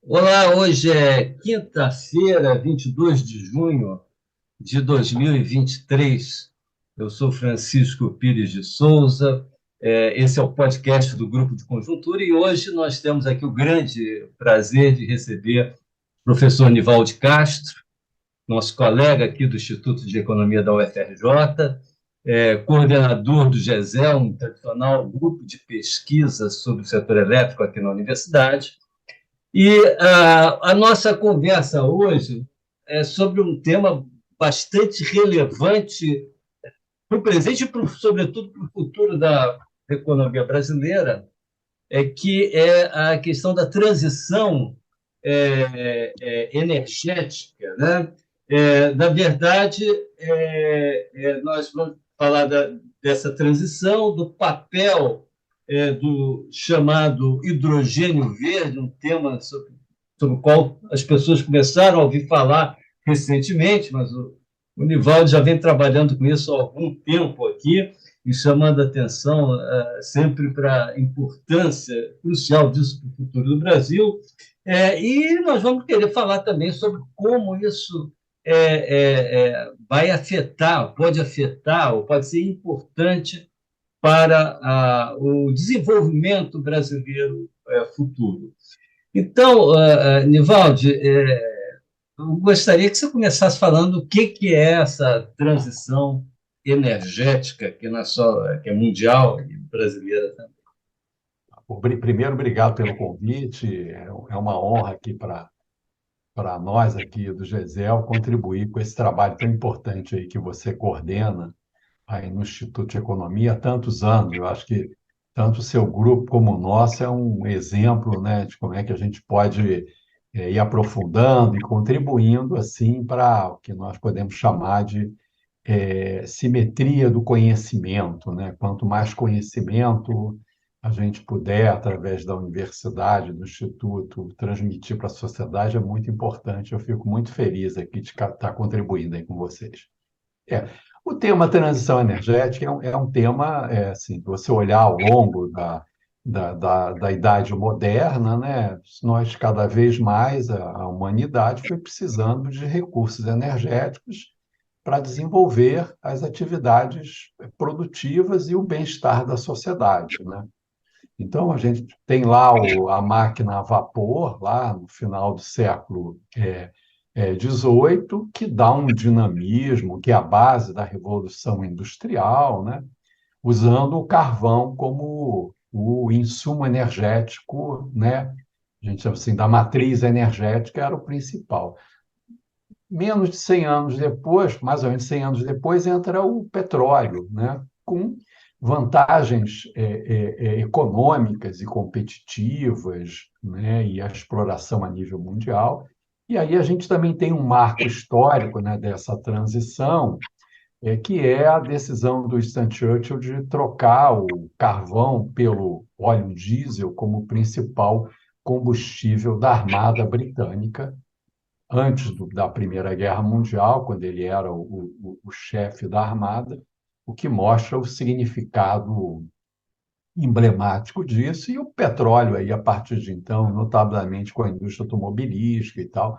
Olá, hoje é quinta-feira, 22 de junho de 2023. Eu sou Francisco Pires de Souza, esse é o podcast do Grupo de Conjuntura e hoje nós temos aqui o grande prazer de receber o professor Nivaldo Castro, nosso colega aqui do Instituto de Economia da UFRJ, coordenador do GESEL, um tradicional grupo de pesquisa sobre o setor elétrico aqui na universidade. E a nossa conversa hoje é sobre um tema bastante relevante para o presente e, sobretudo, para o futuro da economia brasileira, que é a questão da transição energética. Né? Na verdade, nós vamos falar dessa transição, do papel do chamado hidrogênio verde, um tema sobre o qual as pessoas começaram a ouvir falar recentemente, mas o Nivaldo já vem trabalhando com isso há algum tempo aqui e chamando a atenção sempre para a importância crucial disso para o futuro do Brasil. E nós vamos querer falar também sobre como isso vai afetar, pode afetar, ou pode ser importante para o desenvolvimento brasileiro futuro. Então, Nivaldi, eu gostaria que você começasse falando o que é essa transição energética, que não é só, que é mundial e brasileira também. Primeiro, obrigado pelo convite. É uma honra aqui para nós aqui do GESEL contribuir com esse trabalho tão importante aí que você coordena aí no Instituto de Economia há tantos anos. Eu acho que tanto o seu grupo como o nosso é um exemplo, né, de como é que a gente pode ir aprofundando e contribuindo assim para o que nós podemos chamar de simetria do conhecimento, né? Quanto mais conhecimento a gente puder, através da universidade, do instituto, transmitir para a sociedade, é muito importante. Eu fico muito feliz aqui de estar contribuindo aí com vocês. É, o tema transição energética é um tema, assim, se você olhar ao longo da Idade Moderna, né, nós cada vez mais, a humanidade foi precisando de recursos energéticos para desenvolver as atividades produtivas e o bem-estar da sociedade, né? Então, a gente tem lá a máquina a vapor, lá no final do século XVIII, que dá um dinamismo, que é a base da Revolução Industrial, né? Usando o carvão como o insumo energético, né? A gente chama assim, da matriz energética era o principal. Menos de 100 anos depois, mais ou menos 100 anos depois, entra o petróleo, né? Com vantagens econômicas e competitivas, né? E a exploração a nível mundial. E aí a gente também tem um marco histórico, né, dessa transição, que é a decisão do Winston Churchill de trocar o carvão pelo óleo diesel como principal combustível da Armada Britânica, antes da Primeira Guerra Mundial, quando ele era o chefe da Armada, o que mostra o significado emblemático disso, e o petróleo aí, a partir de então, notavelmente com a indústria automobilística e tal,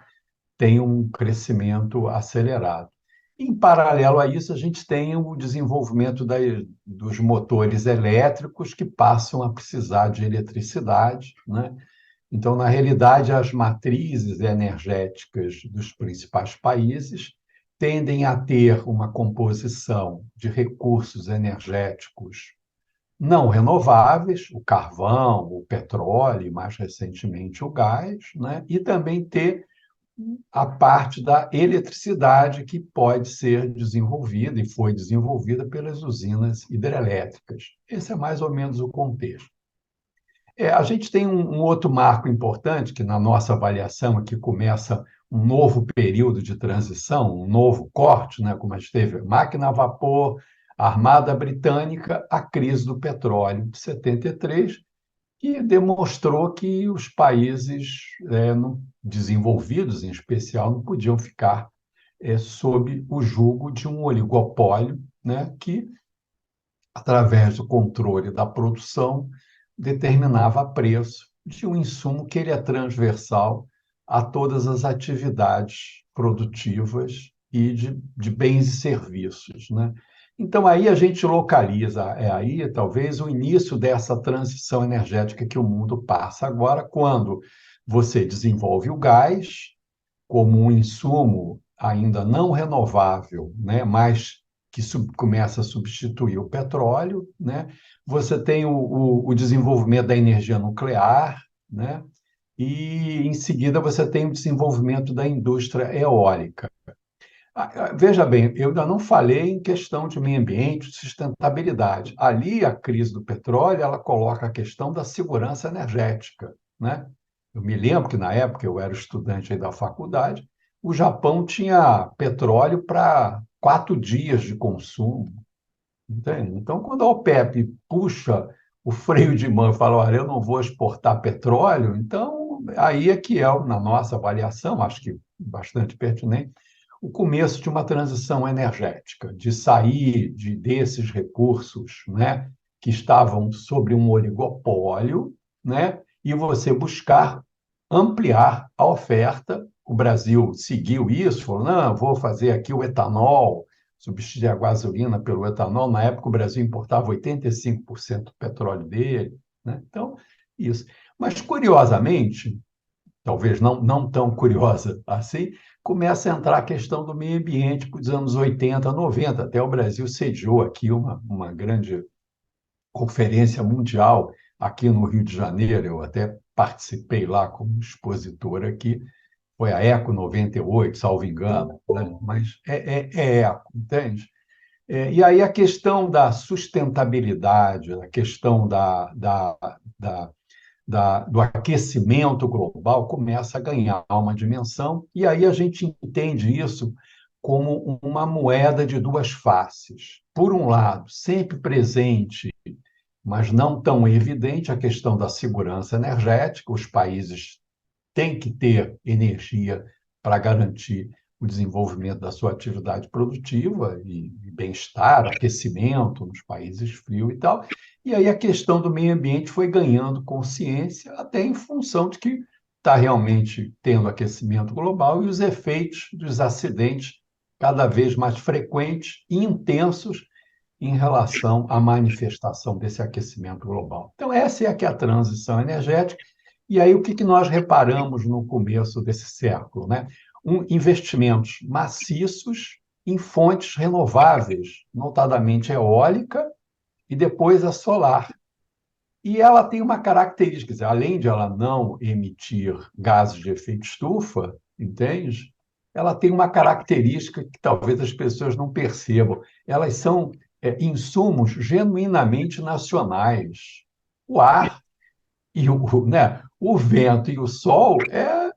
tem um crescimento acelerado. Em paralelo a isso, a gente tem o desenvolvimento dos motores elétricos que passam a precisar de eletricidade, né? Então, na realidade, as matrizes energéticas dos principais países tendem a ter uma composição de recursos energéticos não renováveis, o carvão, o petróleo e, mais recentemente, o gás, né? E também ter a parte da eletricidade que pode ser desenvolvida e foi desenvolvida pelas usinas hidrelétricas. Esse é mais ou menos o contexto. A gente tem um outro marco importante, que na nossa avaliação aqui começa um novo período de transição, um novo corte, né? Como a gente teve máquina a vapor, a Armada Britânica, a crise do petróleo de 73, que demonstrou que os países desenvolvidos, em especial, não podiam ficar sob o jugo de um oligopólio, né? Que através do controle da produção, determinava preço de um insumo que ele é transversal a todas as atividades produtivas e de bens e serviços, né? Então, aí a gente localiza, aí talvez o início dessa transição energética que o mundo passa agora, quando você desenvolve o gás como um insumo ainda não renovável, né, mas que começa a substituir o petróleo, né? Você tem o desenvolvimento da energia nuclear, né? E, em seguida, você tem o desenvolvimento da indústria eólica. Veja bem, eu ainda não falei em questão de meio ambiente, de sustentabilidade. Ali, a crise do petróleo, ela coloca a questão da segurança energética, né? Eu me lembro que, na época, eu era estudante aí da faculdade, o Japão tinha petróleo para 4 dias de consumo, entende? Então, quando a OPEP puxa o freio de mão e fala, olha, eu não vou exportar petróleo, então aí é que é, na nossa avaliação, acho que bastante pertinente, o começo de uma transição energética, de sair desses recursos, né, que estavam sobre um oligopólio, né, e você buscar ampliar a oferta. O Brasil seguiu isso, falou, não, vou fazer aqui o etanol, substituir a gasolina pelo etanol. Na época, o Brasil importava 85% do petróleo dele, né? Então, isso. Mas, curiosamente, talvez não tão curiosa assim, começa a entrar a questão do meio ambiente para os anos 80, 90. Até o Brasil sediou aqui uma grande conferência mundial aqui no Rio de Janeiro. Eu até participei lá como expositor aqui. Foi a Eco 98, salvo engano, né? Mas é Eco, entende? E aí a questão da sustentabilidade, a questão do aquecimento global começa a ganhar uma dimensão, e aí a gente entende isso como uma moeda de duas faces. Por um lado, sempre presente, mas não tão evidente, a questão da segurança energética. Os países têm que ter energia para garantir o desenvolvimento da sua atividade produtiva e bem-estar, aquecimento nos países frios e tal. E aí a questão do meio ambiente foi ganhando consciência, até em função de que está realmente tendo aquecimento global e os efeitos dos acidentes cada vez mais frequentes e intensos em relação à manifestação desse aquecimento global. Então, essa é aqui a transição energética. E aí, o que nós reparamos no começo desse século, né? Investimentos maciços em fontes renováveis, notadamente eólica e depois a solar. E ela tem uma característica, quer dizer, além de ela não emitir gases de efeito estufa, entende? Ela tem uma característica que talvez as pessoas não percebam. Elas são insumos genuinamente nacionais. O ar e o vento e o sol é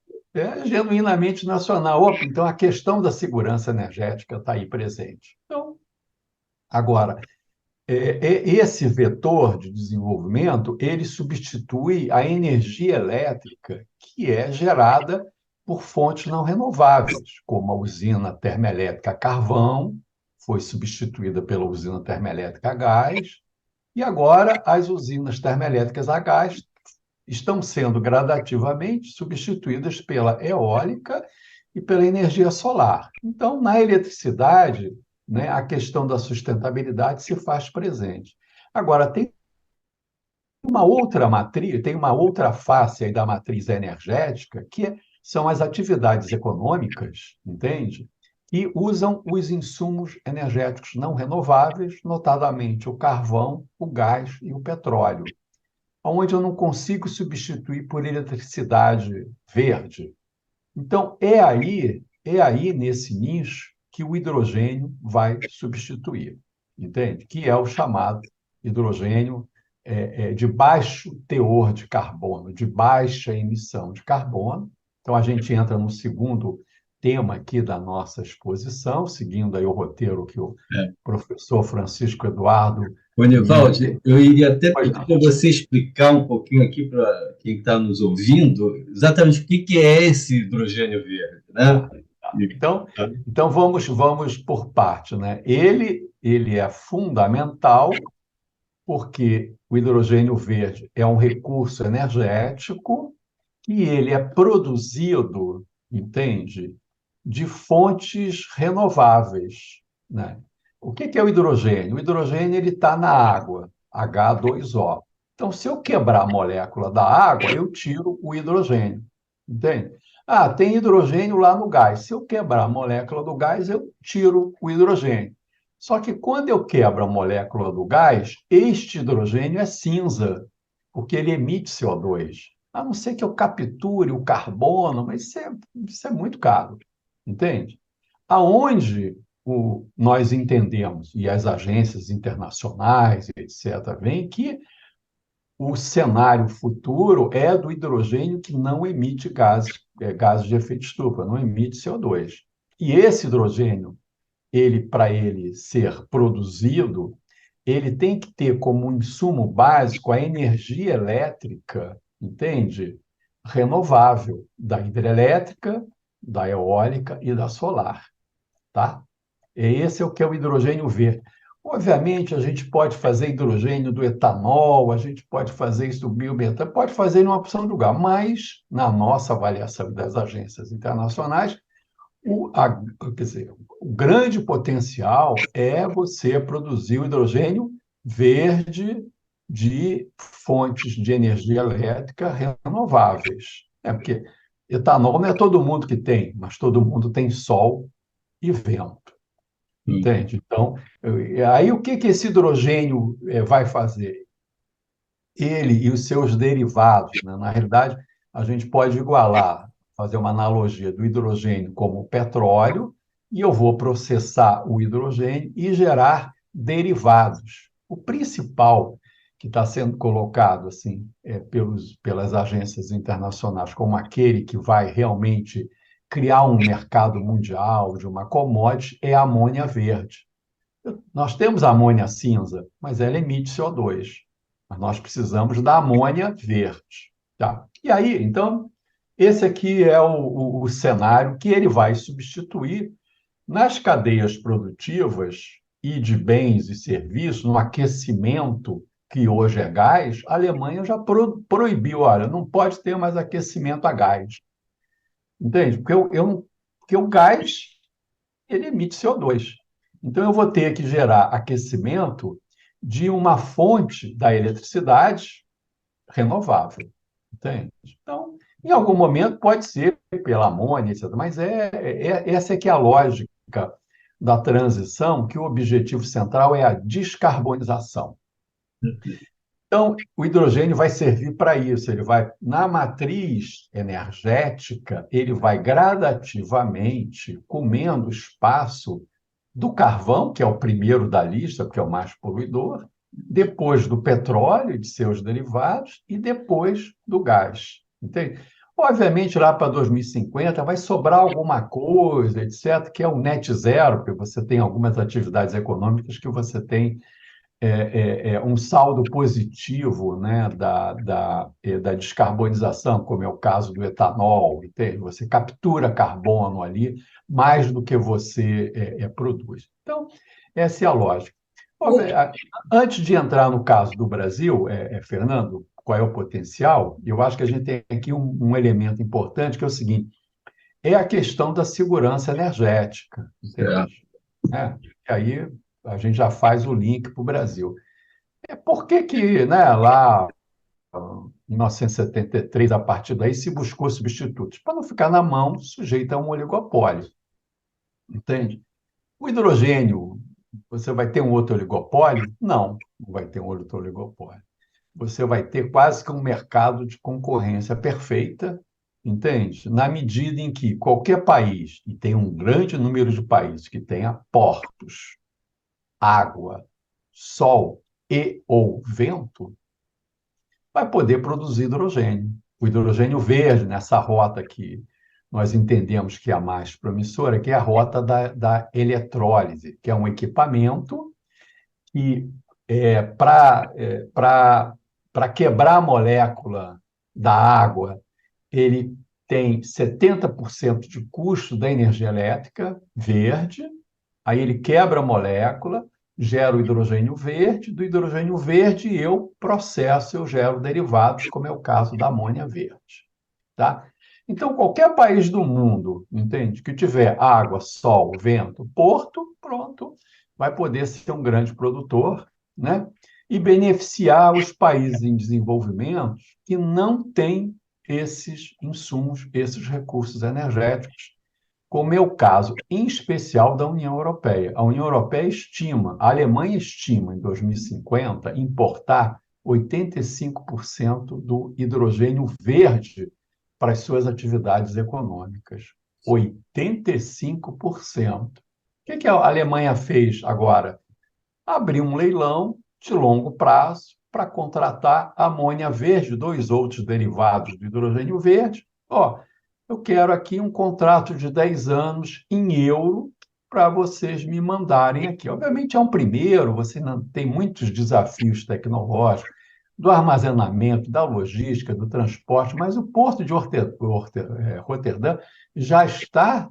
genuinamente nacional. Opa, então, a questão da segurança energética está aí presente. Então, agora, esse vetor de desenvolvimento, ele substitui a energia elétrica que é gerada por fontes não renováveis, como a usina termoelétrica a carvão, foi substituída pela usina termoelétrica a gás, e agora as usinas termoelétricas a gás estão sendo gradativamente substituídas pela eólica e pela energia solar. Então, na eletricidade, né, a questão da sustentabilidade se faz presente. Agora, tem uma outra matriz, tem uma outra face aí da matriz energética, são as atividades econômicas, entende? Que usam os insumos energéticos não renováveis, notadamente o carvão, o gás e o petróleo, onde eu não consigo substituir por eletricidade verde. Então, é aí nesse nicho que o hidrogênio vai substituir, entende? Que é o chamado hidrogênio de baixo teor de carbono, de baixa emissão de carbono. Então, a gente entra no segundo tema aqui da nossa exposição, seguindo aí o roteiro que o professor Francisco Eduardo... Nivaldi, eu iria até pedir para você explicar um pouquinho aqui para quem está nos ouvindo exatamente o que é esse hidrogênio verde, né? Então vamos por parte, né? Ele é fundamental porque o hidrogênio verde é um recurso energético que ele é produzido, entende, de fontes renováveis, né? O que é o hidrogênio? O hidrogênio ele está na água, H2O. Então, se eu quebrar a molécula da água, eu tiro o hidrogênio, entende? Ah, tem hidrogênio lá no gás. Se eu quebrar a molécula do gás, eu tiro o hidrogênio. Só que quando eu quebro a molécula do gás, este hidrogênio é cinza, porque ele emite CO2. A não ser que eu capture o carbono, mas isso é muito caro, entende? Aonde nós entendemos, e as agências internacionais, etc., veem que o cenário futuro é do hidrogênio que não emite gases de efeito estufa, não emite CO2. E esse hidrogênio, para ele ser produzido, ele tem que ter como insumo básico a energia elétrica, entende? Renovável, da hidrelétrica, da eólica e da solar, tá? Esse é o que é o hidrogênio verde. Obviamente, a gente pode fazer hidrogênio do etanol, a gente pode fazer isso do biometano, pode fazer em uma opção de lugar, mas, na nossa avaliação das agências internacionais, quer dizer, o grande potencial é você produzir o hidrogênio verde de fontes de energia elétrica renováveis. Porque etanol não é todo mundo que tem, mas todo mundo tem sol e vento. Entende? Então, aí o que esse hidrogênio vai fazer? Ele e os seus derivados, né? Na realidade, a gente pode igualar, fazer uma analogia do hidrogênio como o petróleo, e eu vou processar o hidrogênio e gerar derivados. O principal que está sendo colocado assim, pelas agências internacionais como aquele que vai realmente criar um mercado mundial de uma commodity é a amônia verde. Nós temos a amônia cinza, mas ela emite CO2. Mas nós precisamos da amônia verde. Tá? E aí, então, esse aqui é o cenário que ele vai substituir nas cadeias produtivas e de bens e serviços, no aquecimento, que hoje é gás. A Alemanha já proibiu, olha, não pode ter mais aquecimento a gás. Entende? Porque o gás ele emite CO2. Então, eu vou ter que gerar aquecimento de uma fonte da eletricidade renovável, entende? Então, em algum momento pode ser pela amônia, etc., mas essa é que é a lógica da transição, que o objetivo central é a descarbonização. Então, o hidrogênio vai servir para isso. Ele vai, na matriz energética, ele vai gradativamente comendo espaço do carvão, que é o primeiro da lista, porque é o mais poluidor, depois do petróleo e de seus derivados, e depois do gás. Entende? Obviamente, lá para 2050 vai sobrar alguma coisa, etc., que é o net zero, porque você tem algumas atividades econômicas que você tem um saldo positivo, né, da descarbonização, como é o caso do etanol, entende? Você captura carbono ali mais do que você produz. Então, essa é a lógica. Antes de entrar no caso do Brasil, Fernando, qual é o potencial? Eu acho que a gente tem aqui um elemento importante, que é o seguinte: é a questão da segurança energética, entende? E aí a gente já faz o link para o Brasil. Por que que, né, lá em 1973, a partir daí, se buscou substitutos? Para não ficar na mão sujeita a um oligopólio, entende? O hidrogênio, você vai ter um outro oligopólio? Não, não vai ter um outro oligopólio. Você vai ter quase que um mercado de concorrência perfeita, entende? Na medida em que qualquer país, e tem um grande número de países que tenha portos, água, sol e ou vento, vai poder produzir hidrogênio. O hidrogênio verde, nessa rota que nós entendemos que é a mais promissora, que é a rota da eletrólise, que é um equipamento que, para quebrar a molécula da água, ele tem 70% de custo da energia elétrica verde, aí ele quebra a molécula, gera o hidrogênio verde, do hidrogênio verde eu processo, eu gero derivados, como é o caso da amônia verde. tá? Então, qualquer país do mundo, entende, que tiver água, sol, vento, porto, pronto, vai poder ser um grande produtor, né? E beneficiar os países em desenvolvimento que não têm esses insumos, esses recursos energéticos, como é o caso, em especial, da União Europeia. A União Europeia estima, a Alemanha estima, em 2050, importar 85% do hidrogênio verde para as suas atividades econômicas. 85%. O que a Alemanha fez agora? Abriu um leilão de longo prazo para contratar amônia verde, dois outros derivados do hidrogênio verde. Ó, eu quero aqui um contrato de 10 anos em euro para vocês me mandarem aqui. Obviamente é um primeiro, você não tem muitos desafios tecnológicos, do armazenamento, da logística, do transporte, mas o porto de Roterdã já está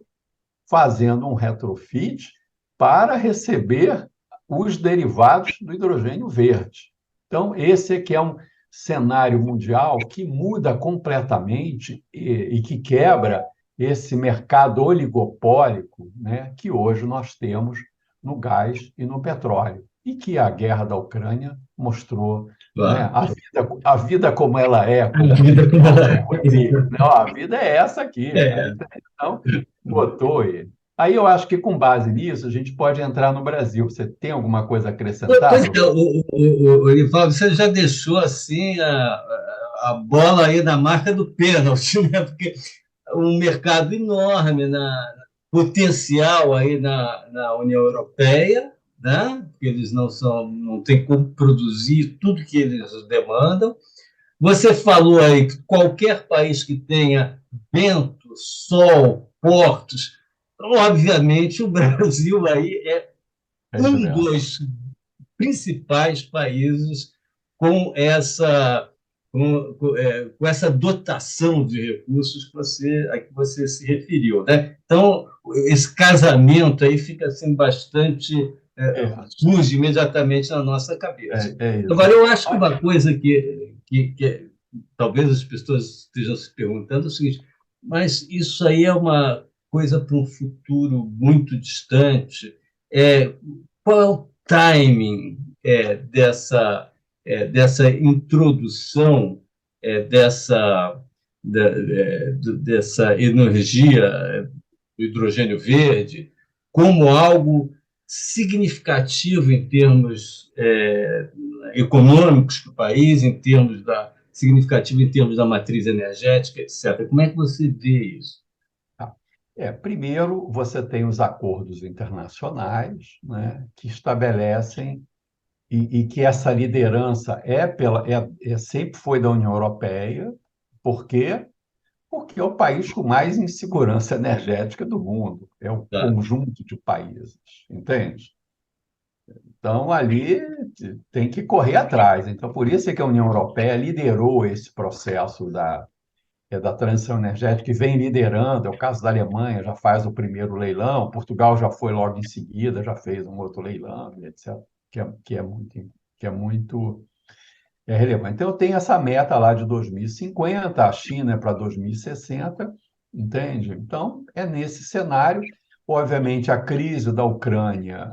fazendo um retrofit para receber os derivados do hidrogênio verde. Então, esse aqui é um cenário mundial que muda completamente e que quebra esse mercado oligopólico, né, que hoje nós temos no gás e no petróleo, e que a guerra da Ucrânia mostrou, né, Claro. a vida como ela é, A como vida diz como o ela Nelson Rodrigues. é. Não, a vida é essa aqui, cara. É. Então, botou ele. Aí eu acho que com base nisso a gente pode entrar no Brasil. Você tem alguma coisa a acrescentar Pois é, sobre isso? Ivaldo, você já deixou assim a bola aí na marca do pênalti, né? Porque um mercado enorme, potencial aí na União Europeia, né? Porque eles não têm como produzir tudo que eles demandam. Você falou aí que qualquer país que tenha vento, sol, portos, obviamente o Brasil aí é É isso um mesmo. dos principais países com com essa dotação de recursos a que você se referiu, né? Então, esse casamento aí fica assim bastante É, surge imediatamente na nossa cabeça. é isso. Agora, eu acho que Ah, uma coisa que talvez as pessoas estejam se perguntando é o seguinte: mas isso aí é uma coisa para um futuro muito distante? É, qual é o timing dessa introdução dessa energia do hidrogênio verde como algo significativo em termos econômicos para o país, significativo em termos da matriz energética, etc. Como é que você vê isso? tá. Primeiro, você tem os acordos internacionais, né, que estabelecem e que essa liderança sempre foi da União Europeia. Por quê? Porque é o país com mais insegurança energética do mundo. É um Tá? conjunto de países, entende? Então, ali tem que correr atrás. Então, por isso é que a União Europeia liderou esse processo da transição energética e vem liderando. É o caso da Alemanha, já faz o primeiro leilão, Portugal já foi logo em seguida, já fez um outro leilão, etc., que é muito relevante. Então, eu tenho essa meta lá de 2050, a China é para 2060, entende? Então, é nesse cenário. Obviamente, a crise da Ucrânia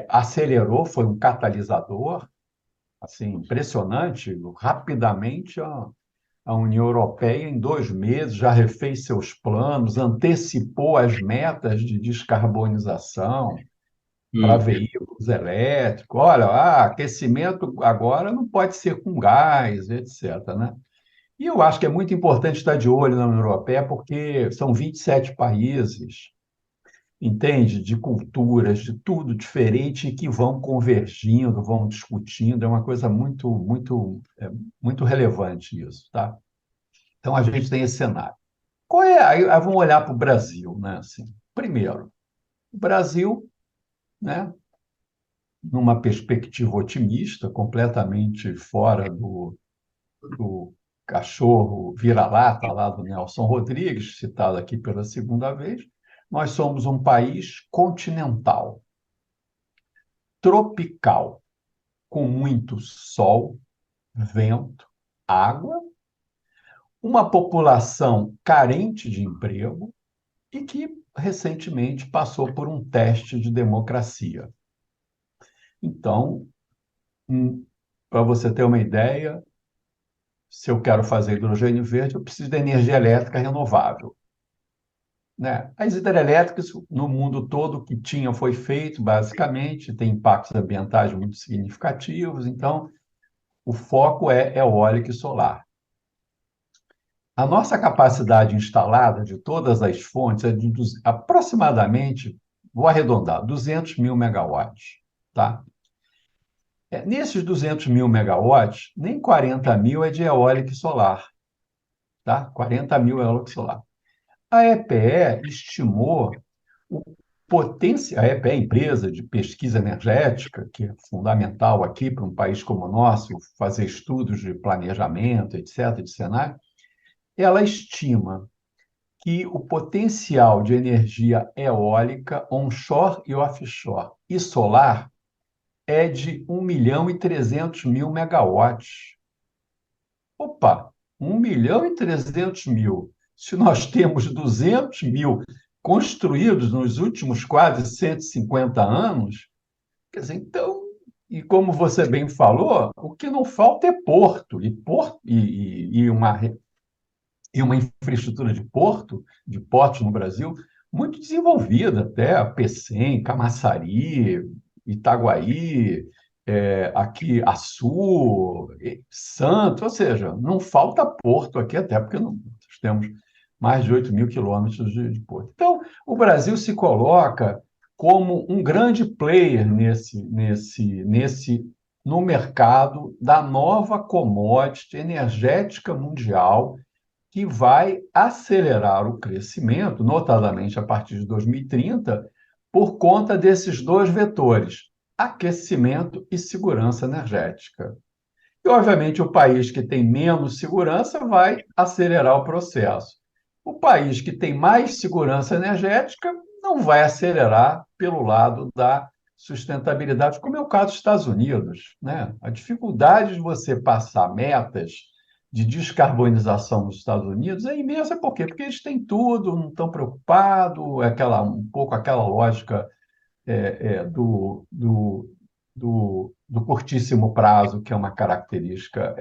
acelerou, foi um catalisador, assim, impressionante. Rapidamente, a União Europeia, em 2 meses, já refez seus planos, antecipou as metas de descarbonização para Hum. veículos elétricos. Olha, aquecimento agora não pode ser com gás, etc., né? E eu acho que é muito importante estar de olho na União Europeia, porque são 27 países, entende? De culturas, de tudo diferente, que vão convergindo, vão discutindo. É uma coisa muito relevante isso, tá? Então, a gente tem esse cenário. Qual é? Aí vamos olhar para o Brasil, né? Assim, primeiro, o Brasil, né? Numa perspectiva otimista, completamente fora do cachorro vira-lata lá do Nelson Rodrigues, citado aqui pela segunda vez, nós somos um país continental, tropical, com muito sol, vento, água, uma população carente de emprego e que recentemente passou por um teste de democracia. Então, para você ter uma ideia, se eu quero fazer hidrogênio verde, eu preciso de energia elétrica renovável, né? As hidrelétricas no mundo todo que tinha foi feito, basicamente, tem impactos ambientais muito significativos, então o foco é eólica e solar. A nossa capacidade instalada de todas as fontes é de aproximadamente, vou arredondar, 200 mil megawatts, tá? Nesses 200 mil megawatts, nem 40 mil é de eólica e solar, tá? 40 mil é eólica e solar. A EPE estimou o potencial, a EPE é a empresa de pesquisa energética, que é fundamental aqui para um país como o nosso, fazer estudos de planejamento, etc., de cenário, ela estima que o potencial de energia eólica onshore e offshore e solar é de 1.300.000 megawatts. Opa, 1.300.000. Se nós temos 200 mil construídos nos últimos quase 150 anos, quer dizer, então, e como você bem falou, o que não falta é porto, e uma infraestrutura de portos no Brasil, muito desenvolvida, até Pecém, Camaçari, Itaguaí, aqui Açu, Santos, ou seja, não falta porto aqui, até porque nós temos mais de 8 mil quilômetros de porto. Então, o Brasil se coloca como um grande player no mercado da nova commodity energética mundial, que vai acelerar o crescimento, notadamente a partir de 2030, por conta desses dois vetores, aquecimento e segurança energética. E, obviamente, o país que tem menos segurança vai acelerar o processo. O país que tem mais segurança energética não vai acelerar pelo lado da sustentabilidade, como é o caso dos Estados Unidos, né? A dificuldade de você passar metas de descarbonização nos Estados Unidos é imensa. Por quê? Porque eles têm tudo, não estão preocupados, um pouco aquela lógica do curtíssimo prazo, que é uma característica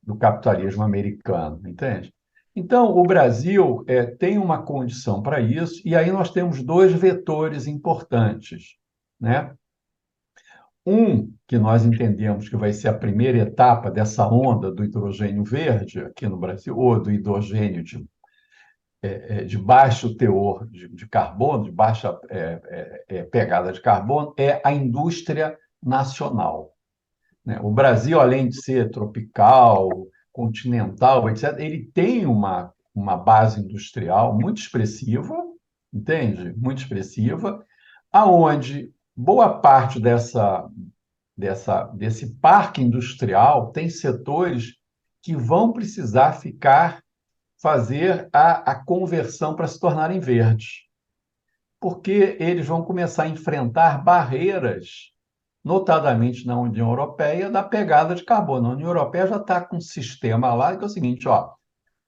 do capitalismo americano, entende? Então, o Brasil tem uma condição para isso, e aí nós temos dois vetores importantes, né? Um, que nós entendemos que vai ser a primeira etapa dessa onda do hidrogênio verde aqui no Brasil, ou do hidrogênio de baixo teor de carbono, de baixa pegada de carbono, é a indústria nacional, né? O Brasil, além de ser tropical, continental, etc., ele tem uma base industrial muito expressiva, entende? Muito expressiva, aonde boa parte desse parque industrial tem setores que vão precisar fazer a conversão para se tornarem verdes, porque eles vão começar a enfrentar barreiras, notadamente na União Europeia, da pegada de carbono. A União Europeia já está com um sistema lá que é o seguinte, ó,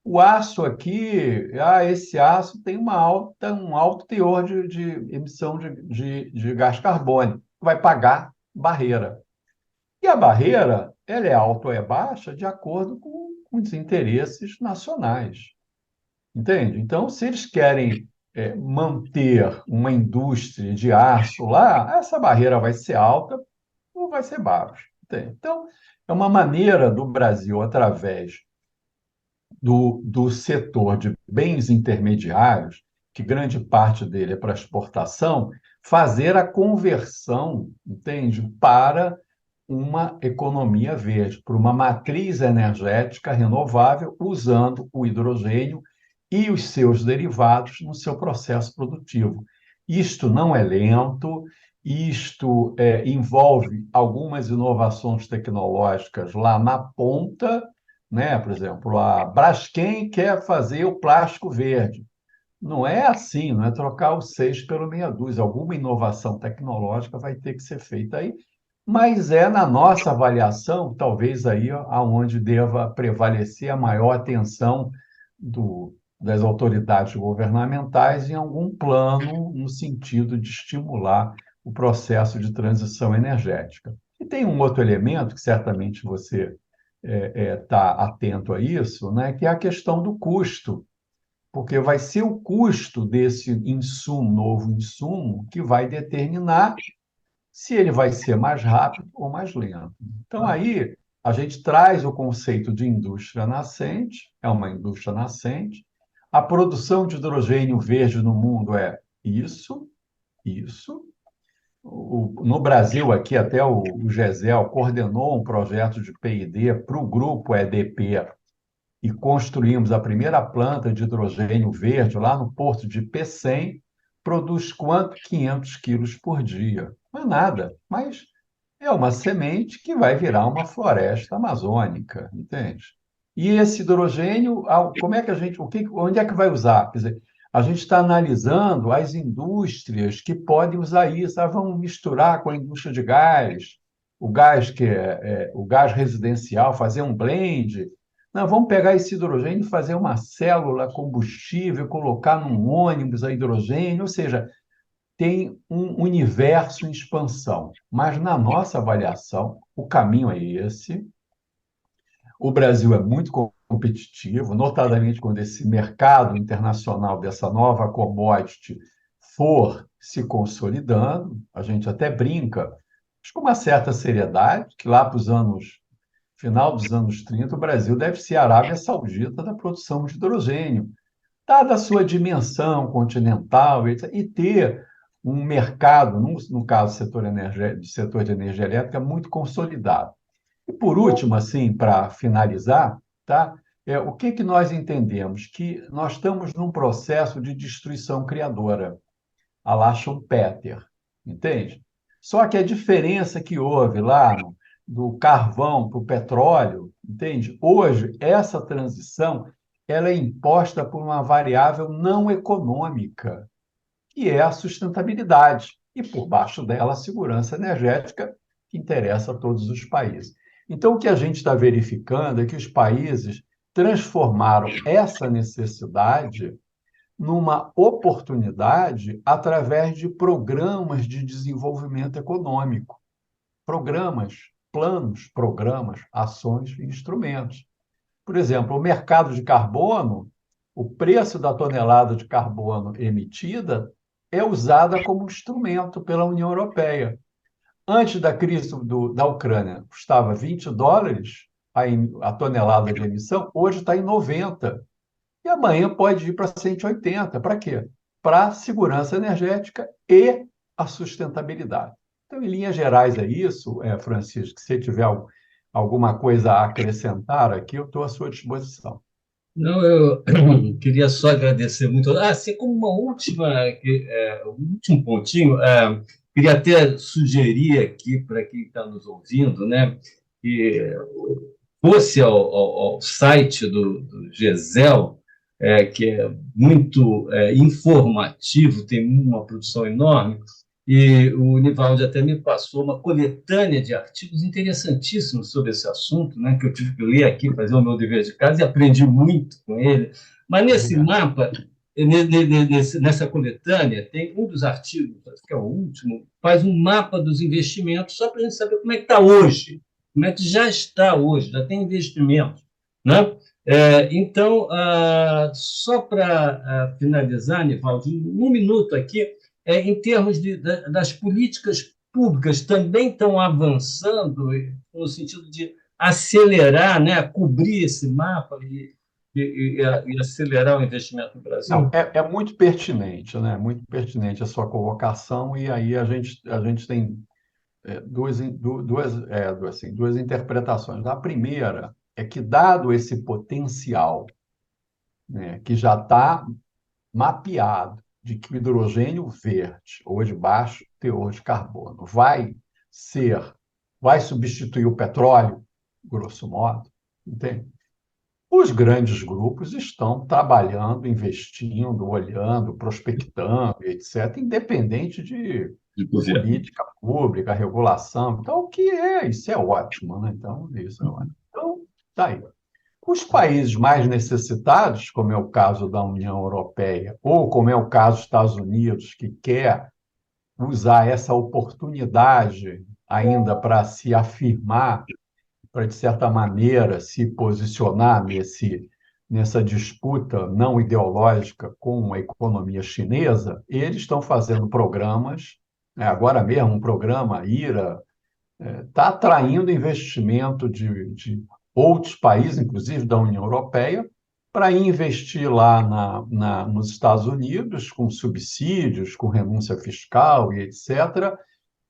o aço aqui, esse aço tem um alto teor de emissão de gás carbônico, vai pagar barreira. E a barreira, ela é alta ou é baixa de acordo com os interesses nacionais. Entende? Então, se eles querem manter uma indústria de aço lá, essa barreira vai ser alta ou vai ser baixa. Entende? Então, é uma maneira do Brasil, através do setor de bens intermediários, que grande parte dele é para exportação, fazer a conversão, entende? Para uma economia verde, para uma matriz energética renovável, usando o hidrogênio e os seus derivados no seu processo produtivo. Isto não é lento, isto envolve algumas inovações tecnológicas lá na ponta, né? Por exemplo, a Braskem quer fazer o plástico verde. Não é assim, não é trocar o 6 pelo meia dúzia. Alguma inovação tecnológica vai ter que ser feita aí, mas é na nossa avaliação, talvez aí aonde deva prevalecer a maior atenção das autoridades governamentais em algum plano no sentido de estimular o processo de transição energética. E tem um outro elemento que certamente você está atento a isso, né, que é a questão do custo, porque vai ser o custo desse insumo, novo insumo, que vai determinar se ele vai ser mais rápido ou mais lento. Então, aí, a gente traz o conceito de indústria nascente, é uma indústria nascente, a produção de hidrogênio verde no mundo é isso, isso. No Brasil, aqui, até o GESEL coordenou um projeto de P&D para o grupo EDP e construímos a primeira planta de hidrogênio verde lá no porto de Pecém, produz quanto? 500 quilos por dia. Não é nada, mas é uma semente que vai virar uma floresta amazônica, entende? E esse hidrogênio, como é que a gente, onde é que vai usar? Quer dizer, a gente está analisando as indústrias que podem usar isso. Vamos misturar com a indústria de gás, o gás que é o gás residencial, fazer um blend. Não, vamos pegar esse hidrogênio e fazer uma célula combustível, colocar num ônibus a hidrogênio, ou seja, tem um universo em expansão. Mas, na nossa avaliação, o caminho é esse. O Brasil é muito competitivo, notadamente quando esse mercado internacional dessa nova commodity for se consolidando. A gente até brinca, mas com uma certa seriedade, que lá para os anos final dos anos 30, o Brasil deve ser a Arábia Saudita da produção de hidrogênio, dada a sua dimensão continental, etc., e ter um mercado, no caso do setor de energia elétrica, muito consolidado. E por último, assim, para finalizar, tá? O que que nós entendemos? Que nós estamos num processo de destruição criadora, a la Schumpeter, entende? Só que a diferença que houve lá do carvão para o petróleo, entende? Hoje, essa transição ela é imposta por uma variável não econômica, que é a sustentabilidade, e por baixo dela a segurança energética, que interessa a todos os países. Então, o que a gente está verificando é que os países transformaram essa necessidade numa oportunidade através de programas de desenvolvimento econômico, programas, planos, programas, ações e instrumentos. Por exemplo, o mercado de carbono, o preço da tonelada de carbono emitida é usada como instrumento pela União Europeia. Antes da crise da Ucrânia, custava US$ 20 a tonelada de emissão, hoje está em 90. E amanhã pode ir para 180. Para quê? Para a segurança energética e a sustentabilidade. Então, em linhas gerais, é isso, Francisco. Se você tiver alguma coisa a acrescentar aqui, eu estou à sua disposição. Não, eu queria só agradecer muito. Assim como uma um último pontinho, queria até sugerir aqui para quem está nos ouvindo, né, que fosse ao site do GESEL, que é muito informativo, tem uma produção enorme, e o Nivaldo até me passou uma coletânea de artigos interessantíssimos sobre esse assunto, né, que eu tive que ler aqui, fazer o meu dever de casa, e aprendi muito com ele. Mas nesse Obrigado. mapa, nessa coletânea, tem um dos artigos, acho que é o último, faz um mapa dos investimentos, só para a gente saber como é que está hoje, como é que já está hoje, já tem investimento, né? Então, só para finalizar, Nivaldo, um minuto aqui, em termos das políticas públicas, também estão avançando no sentido de acelerar, né, cobrir esse mapa e acelerar o investimento no Não, Brasil? é muito pertinente, né? Muito pertinente a sua colocação, e aí a gente tem duas interpretações. A primeira é que, dado esse potencial, né, que já está mapeado de que o hidrogênio verde, ou de baixo teor de carbono, vai substituir o petróleo, grosso modo, entende? Os grandes grupos estão trabalhando, investindo, olhando, prospectando, etc., independente de governo. política pública, regulação. Então, isso é ótimo, né? Então, isso é ótimo. Então, tá aí. Os países mais necessitados, como é o caso da União Europeia, ou como é o caso dos Estados Unidos, que quer usar essa oportunidade ainda para se afirmar, para, de certa maneira, se posicionar nessa disputa não ideológica com a economia chinesa, eles estão fazendo programas, agora mesmo um programa IRA, está atraindo investimento de outros países, inclusive da União Europeia, para investir lá nos Estados Unidos, com subsídios, com renúncia fiscal e etc.,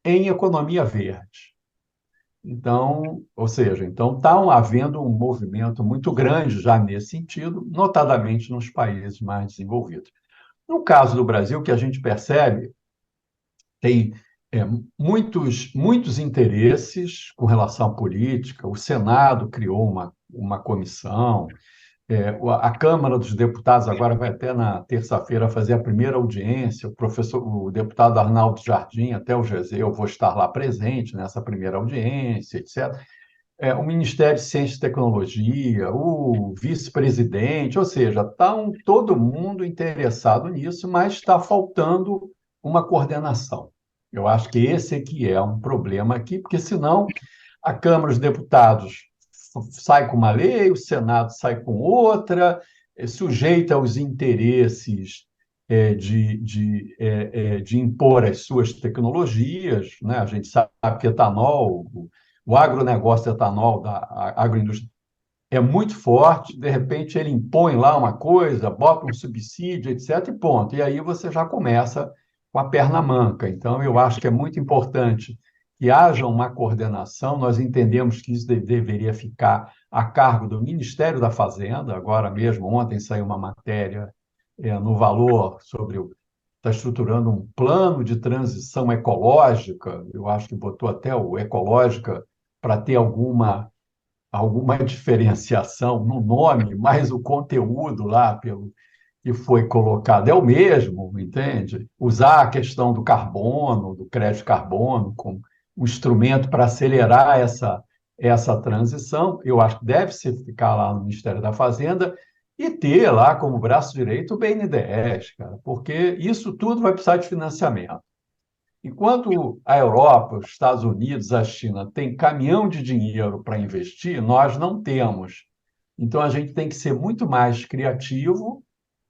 em economia verde. Então, ou seja, então está havendo um movimento muito grande já nesse sentido, notadamente nos países mais desenvolvidos. No caso do Brasil, o que a gente percebe tem muitos interesses com relação à política. O Senado criou uma comissão, a Câmara dos Deputados agora vai até na terça-feira fazer a primeira audiência. O deputado Arnaldo Jardim, até o GZ, eu vou estar lá presente nessa primeira audiência, etc. O Ministério de Ciência e Tecnologia, o vice-presidente, ou seja, está todo mundo interessado nisso, mas está faltando uma coordenação. Eu acho que esse aqui é um problema aqui, porque senão a Câmara dos Deputados sai com uma lei, o Senado sai com outra, sujeita aos interesses de impor as suas tecnologias, né? A gente sabe que etanol, o agronegócio de etanol da agroindústria é muito forte, de repente ele impõe lá uma coisa, bota um subsídio, etc., e ponto. E aí você já começa com a perna manca. Então, eu acho que é muito importante que haja uma coordenação. Nós entendemos que isso deveria ficar a cargo do Ministério da Fazenda. Agora mesmo, ontem saiu uma matéria no Valor sobre está estruturando um plano de transição ecológica. Eu acho que botou até o ecológica para ter alguma diferenciação no nome, mas o conteúdo lá que foi colocado é o mesmo, entende? Usar a questão do carbono, do crédito carbono, como um instrumento para acelerar essa transição, eu acho que deve se ficar lá no Ministério da Fazenda e ter lá como braço direito o BNDES, cara, porque isso tudo vai precisar de financiamento. Enquanto a Europa, os Estados Unidos, a China têm caminhão de dinheiro para investir, nós não temos. Então, a gente tem que ser muito mais criativo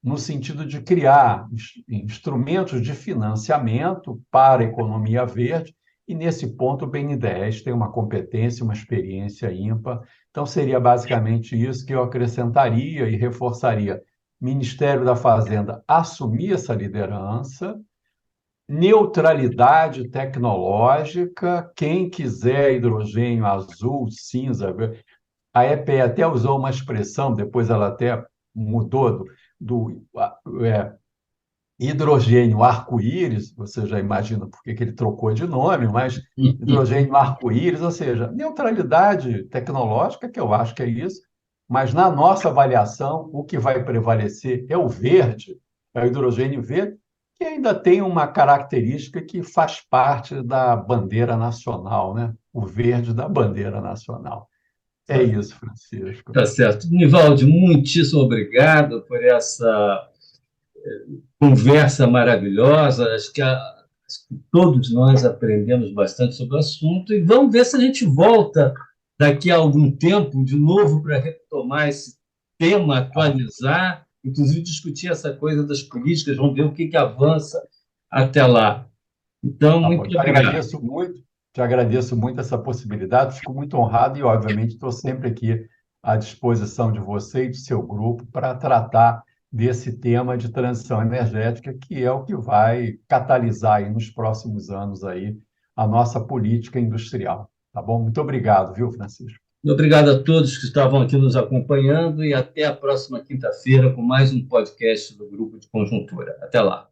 no sentido de criar instrumentos de financiamento para a economia verde, e nesse ponto o BNDES tem uma competência, uma experiência ímpar. Então, seria basicamente isso que eu acrescentaria e reforçaria. Ministério da Fazenda assumir essa liderança, neutralidade tecnológica, quem quiser hidrogênio azul, cinza, a EPE até usou uma expressão, depois ela até mudou do hidrogênio arco-íris, você já imagina por que ele trocou de nome, mas hidrogênio arco-íris, ou seja, neutralidade tecnológica, que eu acho que é isso, mas na nossa avaliação, o que vai prevalecer é o verde, é o hidrogênio verde, que ainda tem uma característica que faz parte da bandeira nacional, né? O verde da bandeira nacional. É isso, Francisco. Tá certo. Nivaldo, muitíssimo obrigado por essa conversa maravilhosa. Acho que todos nós aprendemos bastante sobre o assunto e vamos ver se a gente volta daqui a algum tempo de novo para retomar esse tema, atualizar, inclusive discutir essa coisa das políticas, vamos ver o que avança até lá. Então, muito obrigado. Te agradeço muito essa possibilidade, fico muito honrado e, obviamente, estou sempre aqui à disposição de você e do seu grupo para tratar desse tema de transição energética, que é o que vai catalisar aí nos próximos anos aí a nossa política industrial. Tá bom? Muito obrigado, viu, Francisco? Obrigado a todos que estavam aqui nos acompanhando e até a próxima quinta-feira com mais um podcast do Grupo de Conjuntura. Até lá.